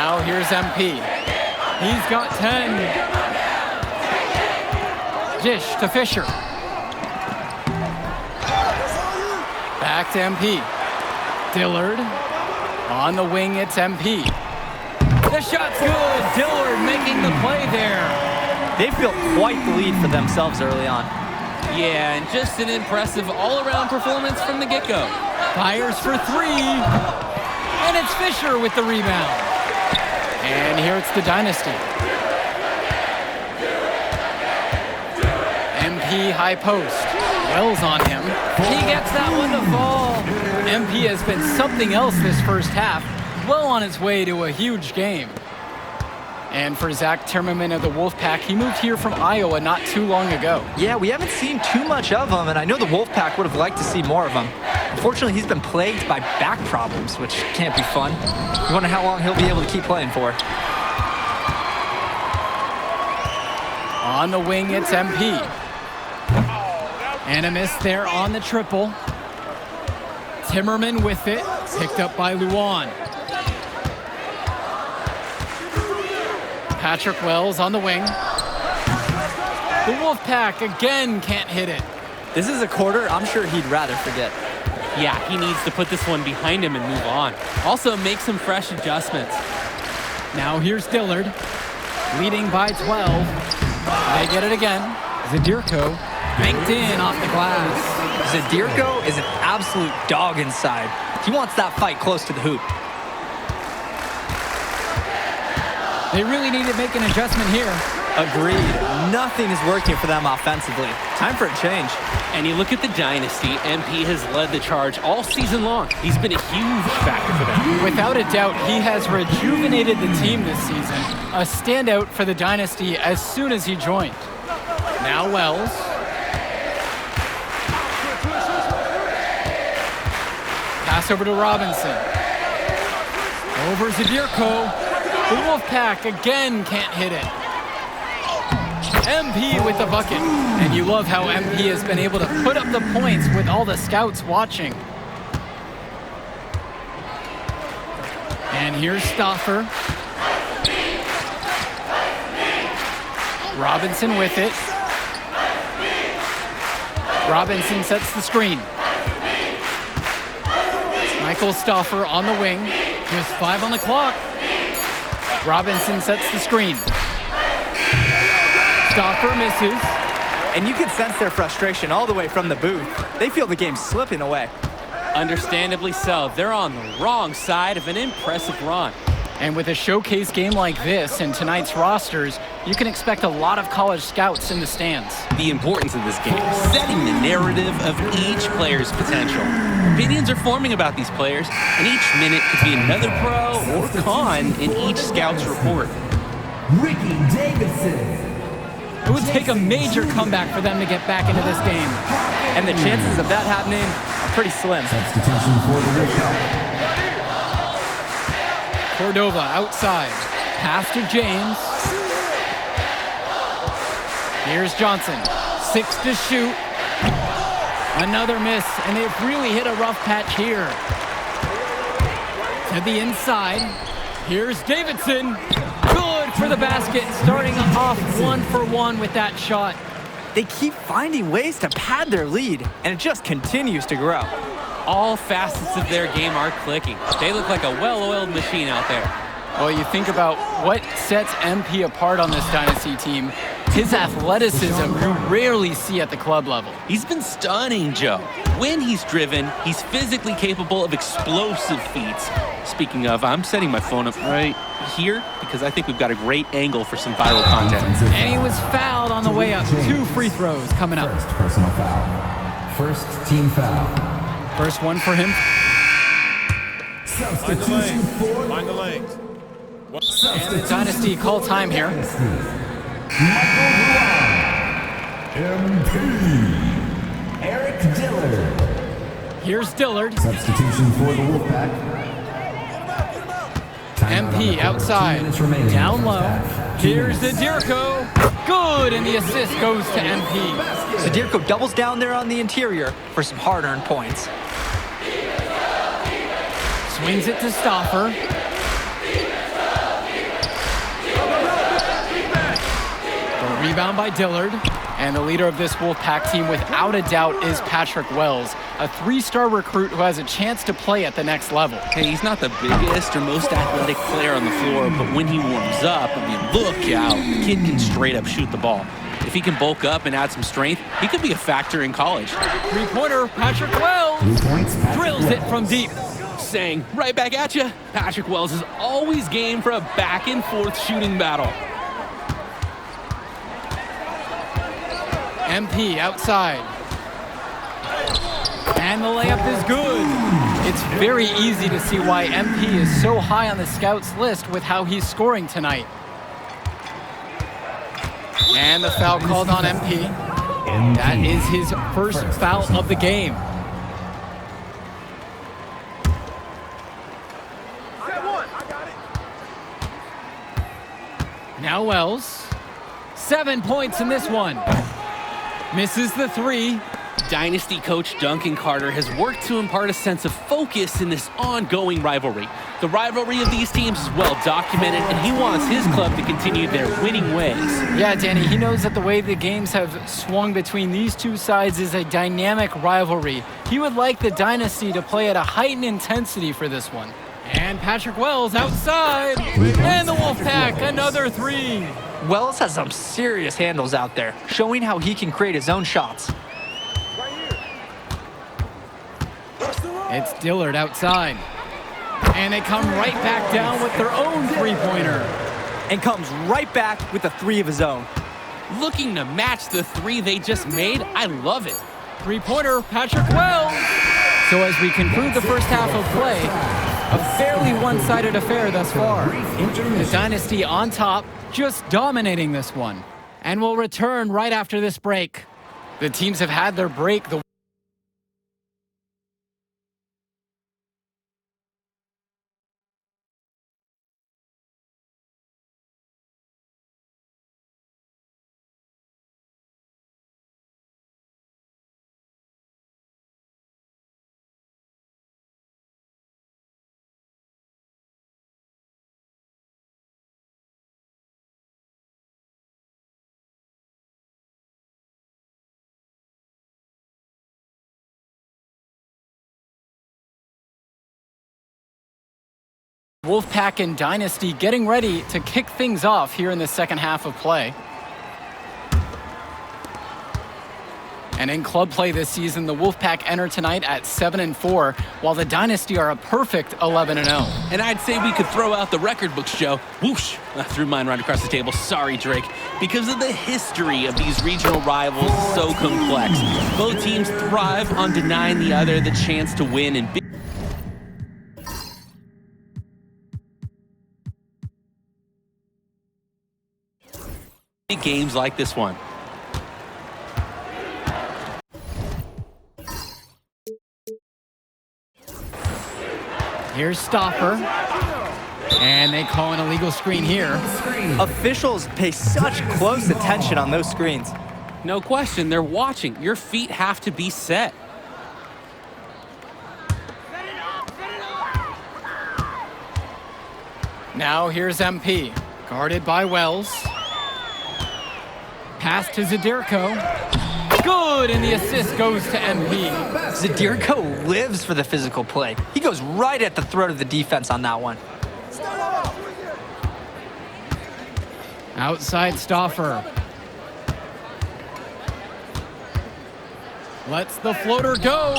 Now here's MP. He's got 10. Dish to Fisher. Back to MP. Dillard. On the wing, it's MP. The shot's good. Dillard making the play there. They've built quite the lead for themselves early on. Yeah, and just an impressive all-around performance from the get-go. Fires for three. And it's Fisher with the rebound. And here it's the Dynasty. MP high post. Wells on him. He gets that one to fall. MP has been something else this first half. Well on his way to a huge game. And for Zach Timmerman of the Wolfpack, he moved here from Iowa not too long ago. Yeah, we haven't seen too much of him, and I know the Wolfpack would have liked to see more of him. Unfortunately, he's been plagued by back problems, which can't be fun. You wonder how long he'll be able to keep playing for. On the wing, it's MP. And a miss there on the triple. Timmerman with it, picked up by Luan. Patrick Wells on the wing. The Wolfpack again can't hit it. This is a quarter I'm sure he'd rather forget. Yeah, he needs to put this one behind him and move on. Also, make some fresh adjustments. Now here's Dillard, leading by 12. They get it again. Zadirko banked in off the glass. Zadirko is an absolute dog inside. He wants that fight close to the hoop. They really need to make an adjustment here. Agreed. Nothing is working for them offensively. Time for a change. And you look at the Dynasty, MP has led the charge all season long. He's been a huge factor for them. Without a doubt, he has rejuvenated the team this season. A standout for the Dynasty as soon as he joined. Now Wells. Pass over to Robinson. Over Zadirko. The Wolfpack again can't hit it. MP with the bucket. And you love how MP has been able to put up the points with all the scouts watching. And here's Stauffer. Robinson with it. Robinson sets the screen. Michael Stauffer on the wing. Just 5 on the clock. Robinson sets the screen. Stauffer misses. And you can sense their frustration all the way from the booth. They feel the game slipping away. Understandably so. They're on the wrong side of an impressive run. And with a showcase game like this in tonight's rosters, you can expect a lot of college scouts in the stands. The importance of this game, setting the narrative of each player's potential. Opinions are forming about these players, and each minute could be another pro or con in each scout's report. Ricky Davidson. It would take a major comeback for them to get back into this game. And the chances of that happening are pretty slim. Substitution for the Wolfpack. Cordova outside. Pass to James. Here's Johnson. 6 to shoot. Another miss, and they've really hit a rough patch here. To the inside. Here's Davidson. Good for the basket, starting off 1 for 1 with that shot. They keep finding ways to pad their lead, and it just continues to grow. All facets of their game are clicking. They look like a well-oiled machine out there. Well, you think about what sets MP apart on this Dynasty team. His athleticism, you rarely see at the club level. He's been stunning, Joe. When he's driven, he's physically capable of explosive feats. Speaking of, I'm setting my phone up right here because I think we've got a great angle for some viral content. And he was fouled on the way up. 2 free throws coming up. First personal foul. First team foul. First one for him. Substitution for Find the lanes. And the Dynasty call time here. MP. Eric Dillard. Here's Dillard. Substitution for the Wolfpack. MP outside. Down low. Here's Zadirko. Good, and the assist goes to MP. Zadirko doubles down there on the interior for some hard-earned points. Swings it to Stauffer. Rebound by Dillard. And the leader of this Wolfpack team, without a doubt, is Patrick Wells, a 3-star recruit who has a chance to play at the next level. Hey, he's not the biggest or most athletic player on the floor, but when he warms up, I mean, look out. The kid can straight up shoot the ball. If he can bulk up and add some strength, he could be a factor in college. Three-pointer, Patrick Wells. 3 points, Patrick Drills it Wells. from deep. Saying right back at you, Patrick Wells is always game for a back-and-forth shooting battle. MP outside. And the layup is good. It's very easy to see why MP is so high on the scouts list with how he's scoring tonight. And the foul called on MP. That is his first foul of the game. Now Wells. 7 points in this one. Misses the three. Dynasty coach Duncan Carter has worked to impart a sense of focus in this ongoing rivalry. The rivalry of these teams is well documented, and he wants his club to continue their winning ways. Yeah, Danny, he knows that the way the games have swung between these two sides is a dynamic rivalry. He would like the Dynasty to play at a heightened intensity for this one. And Patrick Wells outside. And the Wolfpack, another three. Wells has some serious handles out there, showing how he can create his own shots. It's Dillard outside. And they come right back down with their own three-pointer. And comes right back with a three of his own. Looking to match the three they just made, I love it. Three-pointer, Patrick Wells. So as we conclude the first half of play, a fairly one-sided affair thus far. The Dynasty on top, just dominating this one. And we'll return right after this break. The teams have had their break. Wolfpack and Dynasty getting ready to kick things off here in the second half of play. And in club play this season, the Wolfpack enter tonight at 7-4, while the Dynasty are a perfect 11-0. And I'd say we could throw out the record books, Joe. Whoosh! I threw mine right across the table. Sorry, Drake. Because of the history of these regional rivals is so complex. Both teams thrive on denying the other the chance to win in big games like this one. Here's Stopper. And they call an illegal screen here. Officials pay such close attention on those screens. No question, they're watching. Your feet have to be set. Now here's MP, guarded by Wells. Pass to Zadirko. Good, and the assist goes to MP. Zadirko lives for the physical play. He goes right at the throat of the defense on that one. Outside Stoffer. Lets the floater go,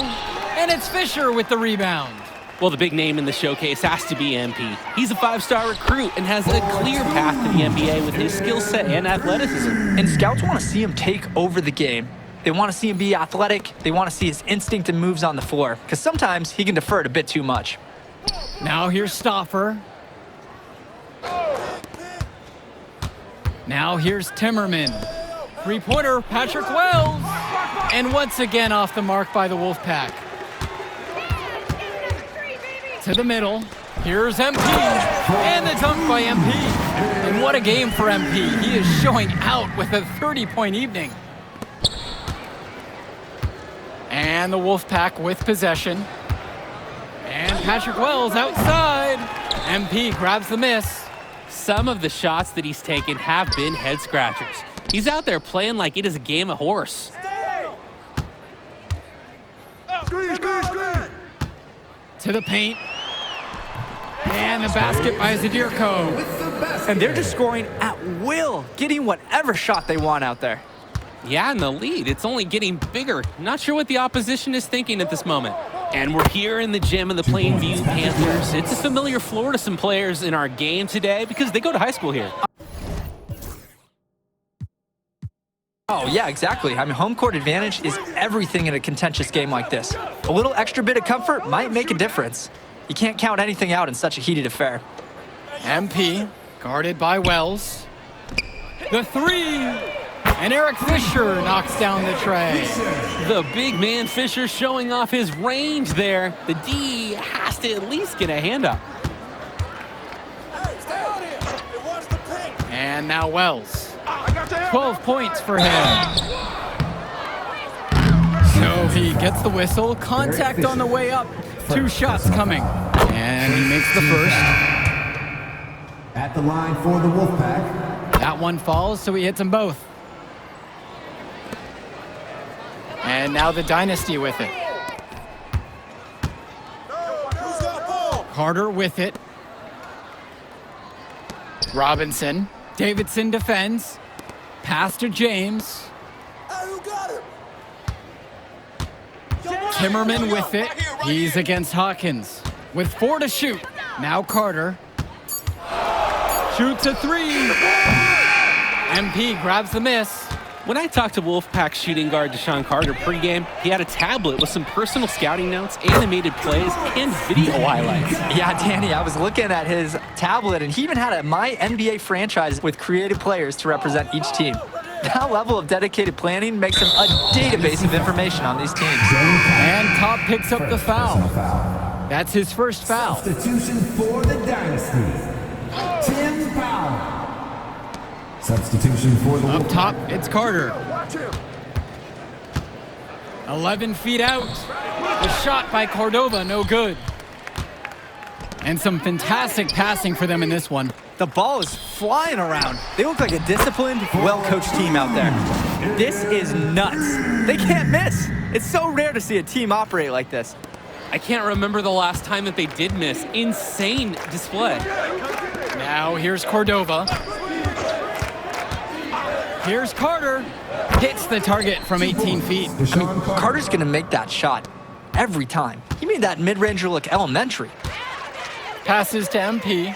and it's Fisher with the rebound. Well, the big name in the showcase has to be MP. He's a 5-star recruit and has a clear path to the NBA with his skill set and athleticism. And scouts want to see him take over the game. They want to see him be athletic. They want to see his instinct and moves on the floor, because sometimes he can defer it a bit too much. Now here's Stoffer. Now here's Timmerman. Three-pointer, Patrick Wells. And once again off the mark by the Wolfpack. To the middle. Here's MP. And the dunk by MP. And what a game for MP. He is showing out with a 30-point evening. And the Wolfpack with possession. And Patrick Wells outside. MP grabs the miss. Some of the shots that he's taken have been head scratchers. He's out there playing like it is a game of horse. To the paint. And the basket by Zadirko. And they're just scoring at will, getting whatever shot they want out there. Yeah, and the lead, it's only getting bigger. Not sure what the opposition is thinking at this moment. And we're here in the gym of the Plainview Panthers. It's a familiar floor to some players in our game today because they go to high school here. Oh, yeah, exactly. I mean, home court advantage is everything in a contentious game like this. A little extra bit of comfort might make a difference. You can't count anything out in such a heated affair. MP guarded by Wells. The three. And Eric Fisher knocks down the tray. The big man Fisher showing off his range there. The D has to at least get a hand up. And now Wells. 12 points for him. So he gets the whistle. Contact on the way up. 2 shots coming. And he makes the first. At the line for the Wolfpack. That one falls, so he hits them both. And now the Dynasty with it. Carter with it. Robinson. Davidson defends. Pass to James. Timmerman with it. He's against Hawkins. With 4 to shoot. Now Carter. Shoots a 3. MP grabs the miss. When I talked to Wolfpack shooting guard Deshaun Carter pregame, he had a tablet with some personal scouting notes, animated plays, and video highlights. Yeah, Danny, I was looking at his tablet, and he even had a My NBA franchise with creative players to represent each team. That level of dedicated planning makes him a database of information on these teams. And Cobb picks up the foul. That's his first foul. Substitution for the Dynasty. Tim Powell. Substitution for the Up Wolfpack. top, it's Carter. 11 feet out. The shot by Cordova, no good. And some fantastic passing for them in this one. The ball is flying around. They look like a disciplined, well-coached team out there. This is nuts. They can't miss. It's so rare to see a team operate like this. I can't remember the last time that they did miss. Insane display. Now here's Cordova. Here's Carter. Hits the target from 18 feet. Carter's going to make that shot every time. He made that mid-ranger look elementary. Passes to MP.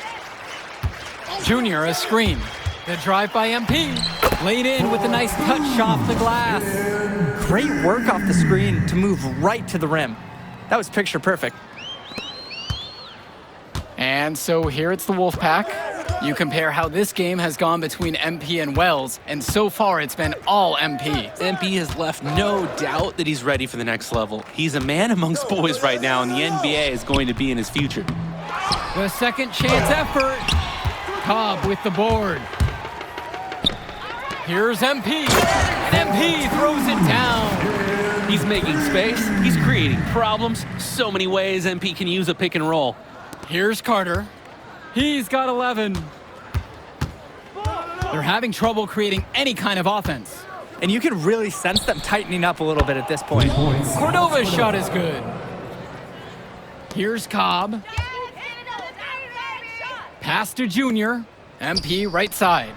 Junior, a screen. The drive by MP. Laid in with a nice touch off the glass. Great work off the screen to move right to the rim. That was picture perfect. And so here it's the Wolfpack. You compare how this game has gone between MP and Wells, and so far it's been all MP. MP has left no doubt that he's ready for the next level. He's a man amongst boys right now, and the NBA is going to be in his future. The second chance effort. Cobb with the board. Here's MP. And MP throws it down. He's making space. He's creating problems. So many ways MP can use a pick and roll. Here's Carter. He's got 11. They're having trouble creating any kind of offense. And you can really sense them tightening up a little bit at this point. Cordova's shot is good. Here's Cobb. Pass to Junior. MP right side.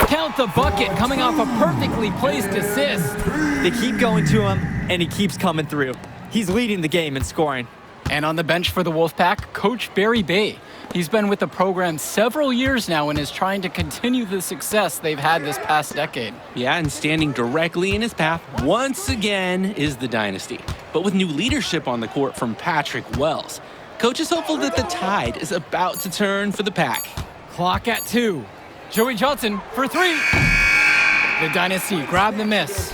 Count the bucket coming off a perfectly placed assist. They keep going to him, and he keeps coming through. He's leading the game in scoring. And on the bench for the Wolfpack, Coach Barry Bay. He's been with the program several years now and is trying to continue the success they've had this past decade. Yeah, and standing directly in his path once again is the Dynasty. But with new leadership on the court from Patrick Wells, Coach is hopeful that the tide is about to turn for the Pack. Clock at 2. Joey Johnson for 3. The Dynasty grab the miss.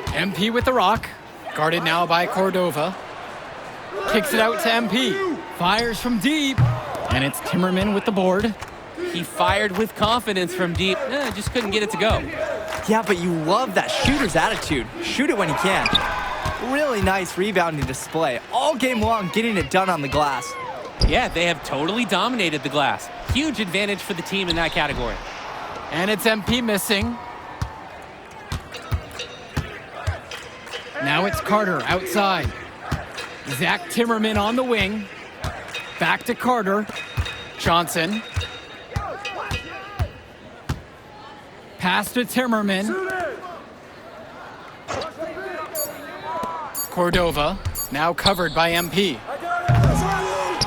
MP with the rock, guarded now by Cordova. Kicks it out to MP. Fires from deep. And it's Timmerman with the board. He fired with confidence from deep. Just couldn't get it to go. Yeah, but you love that shooter's attitude. Shoot it when he can. Really nice rebounding display. All game long, getting it done on the glass. Yeah, they have totally dominated the glass. Huge advantage for the team in that category. And it's MP missing. Now it's Carter outside. Zach Timmerman on the wing. Back to Carter. Johnson. Pass to Timmerman. Cordova, now covered by MP.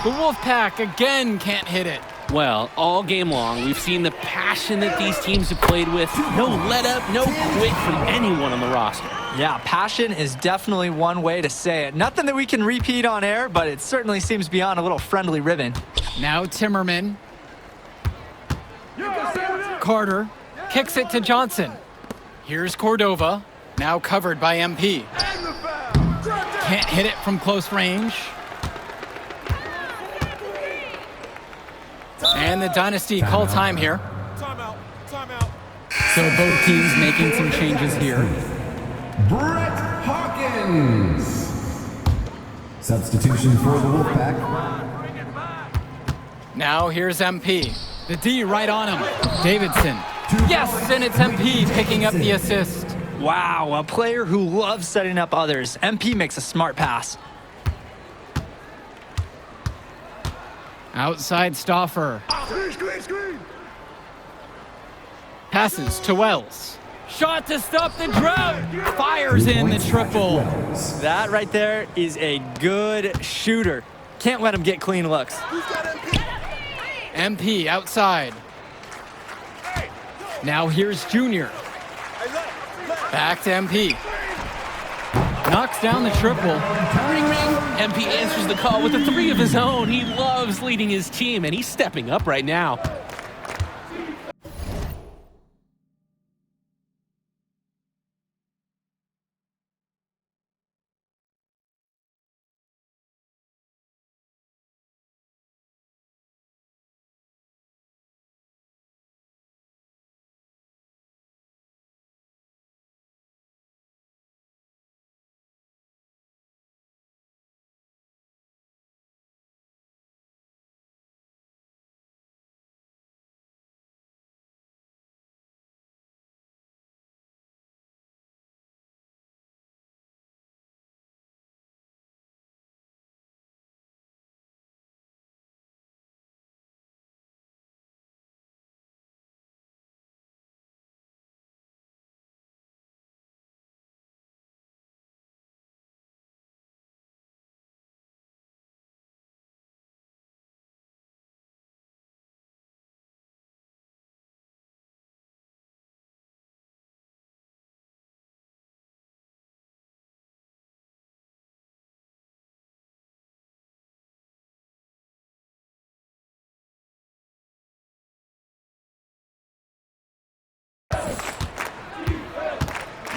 The Wolfpack again can't hit it. Well, all game long, we've seen the passion that these teams have played with. No let up, no quit from anyone on the roster. Yeah, passion is definitely one way to say it. Nothing that we can repeat on air, but it certainly seems beyond a little friendly ribbon. Now Timmerman. Carter kicks it to Johnson. Here's Cordova, now covered by MP. Can't hit it from close range. And the Dynasty call time here. So both teams making some changes here. Brett Hawkins. Substitution for the Wolfpack. Now here's MP. The D right on him. Davidson. Yes, and it's MP picking up the assist. Wow, a player who loves setting up others. MP makes a smart pass. Outside Stauffer. Passes to Wells. Shot to stop the drought. Fires in the triple. That right there is a good shooter. Can't let him get clean looks. MP outside. Now here's Junior. Back to MP. Knocks down the triple. Ring, ring. MP answers the call with a 3 of his own. He loves leading his team, and he's stepping up right now.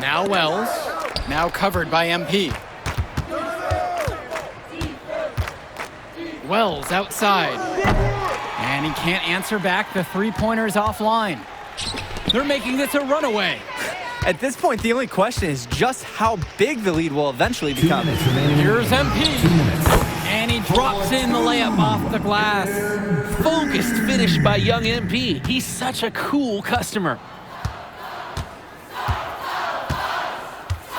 Now Wells. Now covered by MP. Wells outside. And he can't answer back. The three-pointer's offline. They're making this a runaway. At this point, the only question is just how big the lead will eventually become. Here's MP. And he drops in the layup off the glass. Focused finish by young MP. He's such a cool customer.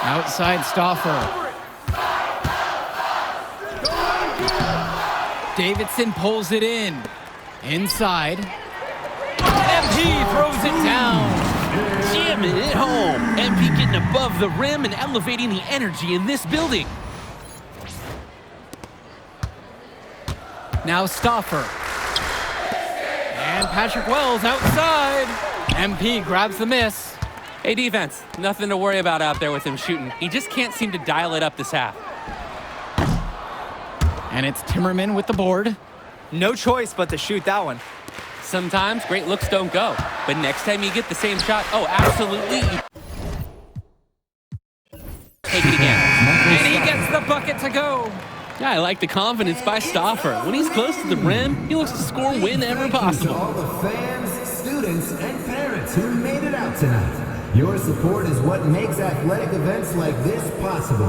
Outside Stauffer. Davidson pulls it in. Inside. MP throws it down. Jamming it home. MP getting above the rim and elevating the energy in this building. Now Stauffer. And Patrick Wells outside. MP grabs the miss. Hey, defense, nothing to worry about out there with him shooting. He just can't seem to dial it up this half. And it's Timmerman with the board. No choice but to shoot that one. Sometimes great looks don't go, but next time you get the same shot, oh, absolutely. Take it again. And he gets the bucket to go. Yeah, I like the confidence by Stauffer. When he's close to the rim, he looks to score whenever possible. To all the fans, students, and parents who made it out tonight. Your support is what makes athletic events like this possible.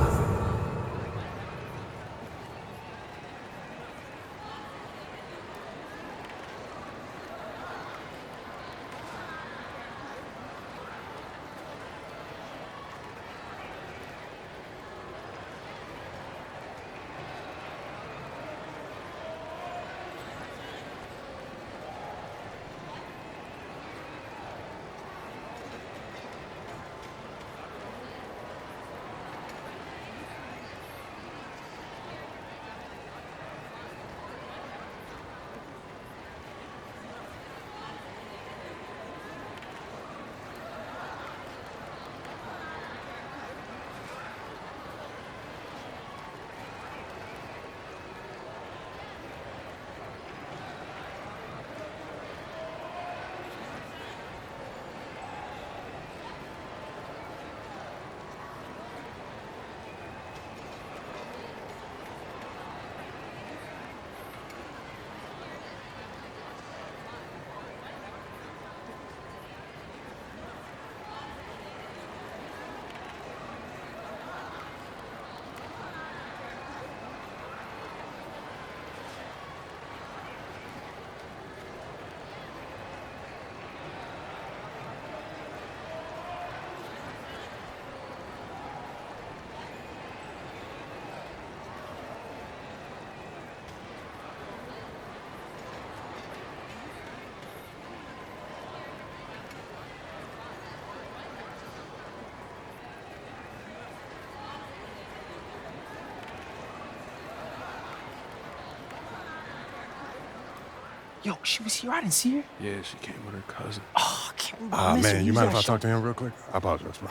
Yo, she was here. I didn't see her. Yeah, she came with her cousin. Oh, I can't remember. I miss her. Man, you mind if I Usually talk to him real quick? I apologize, bro.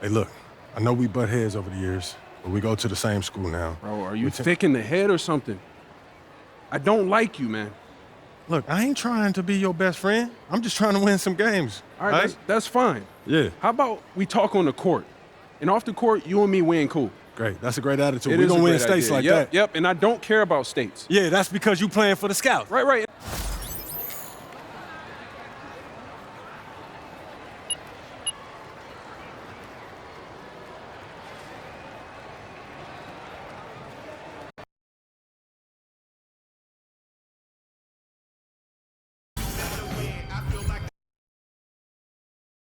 Hey, look, I know we butt heads over the years, but we go to the same school now. Bro, are you thick in the head or something? I don't like you, man. Look, I ain't trying to be your best friend. I'm just trying to win some games. All right, that's fine. Yeah. How about we talk on the court? And off the court, you and me win cool. Great. That's a great attitude. It We're is going a to win great states idea. like Yep, that. Yep, and I don't care about states. Yeah, that's because you playing for the Scouts. Right.